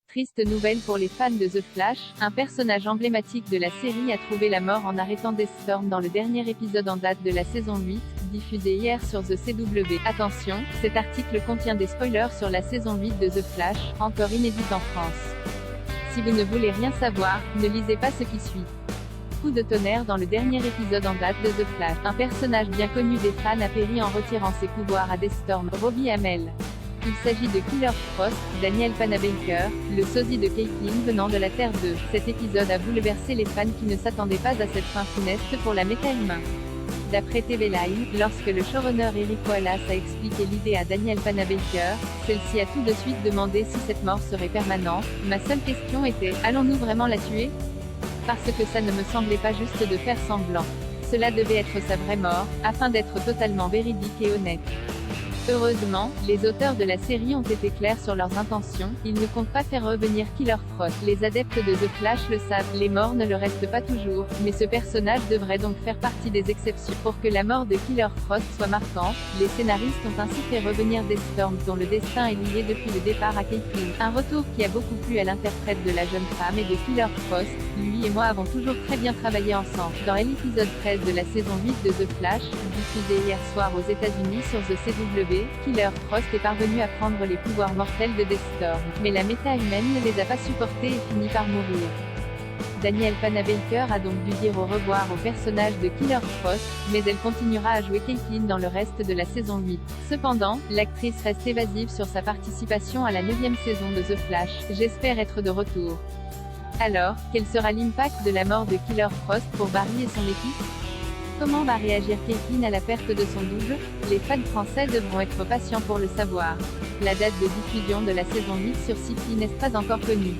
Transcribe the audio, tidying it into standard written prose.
Triste nouvelle pour les fans de The Flash, un personnage emblématique de la série a trouvé la mort en arrêtant Deathstorm dans le dernier épisode en date de la saison 8, diffusé hier sur The CW. Attention, cet article contient des spoilers sur la saison 8 de The Flash, encore inédite en France. Si vous ne voulez rien savoir, ne lisez pas ce qui suit. Coup de tonnerre dans le dernier épisode en date de The Flash. Un personnage bien connu des fans a péri en retirant ses pouvoirs à Deathstorm, Robbie Amell. Il s'agit de Killer Frost, Daniel Panabaker, le sosie de Caitlin venant de la Terre 2. Cet épisode a bouleversé les fans qui ne s'attendaient pas à cette fin funeste pour la méta-humain. D'après TV Line, lorsque le showrunner Eric Wallace a expliqué l'idée à Daniel Panabaker, celle-ci a tout de suite demandé si cette mort serait permanente. Ma seule question était, allons-nous vraiment la tuer? Parce que ça ne me semblait pas juste de faire semblant. Cela devait être sa vraie mort, afin d'être totalement véridique et honnête. Heureusement, les auteurs de la série ont été clairs sur leurs intentions, ils ne comptent pas faire revenir Killer Frost. Les adeptes de The Flash le savent, les morts ne le restent pas toujours, mais ce personnage devrait donc faire partie des exceptions. Pour que la mort de Killer Frost soit marquante, les scénaristes ont ainsi fait revenir Deathstorm dont le destin est lié depuis le départ à Caitlin. Un retour qui a beaucoup plu à l'interprète de la jeune femme et de Killer Frost. Lui et moi avons toujours très bien travaillé ensemble. Dans l'épisode 13 de la saison 8 de The Flash, diffusé hier soir aux États-Unis sur The CW, Killer Frost est parvenu à prendre les pouvoirs mortels de Deathstorm, mais la méta-humaine ne les a pas supportés et finit par mourir. Daniel Panabaker a donc dû dire au revoir au personnage de Killer Frost, mais elle continuera à jouer Caitlin dans le reste de la saison 8. Cependant, l'actrice reste évasive sur sa participation à la 9e saison de The Flash. J'espère être de retour. Alors, quel sera l'impact de la mort de Killer Frost pour Barry et son équipe? Comment va réagir Caitlin à la perte de son double? Les fans français devront être patients pour le savoir. La date de diffusion de la saison 8 sur Syfy n'est pas encore connue.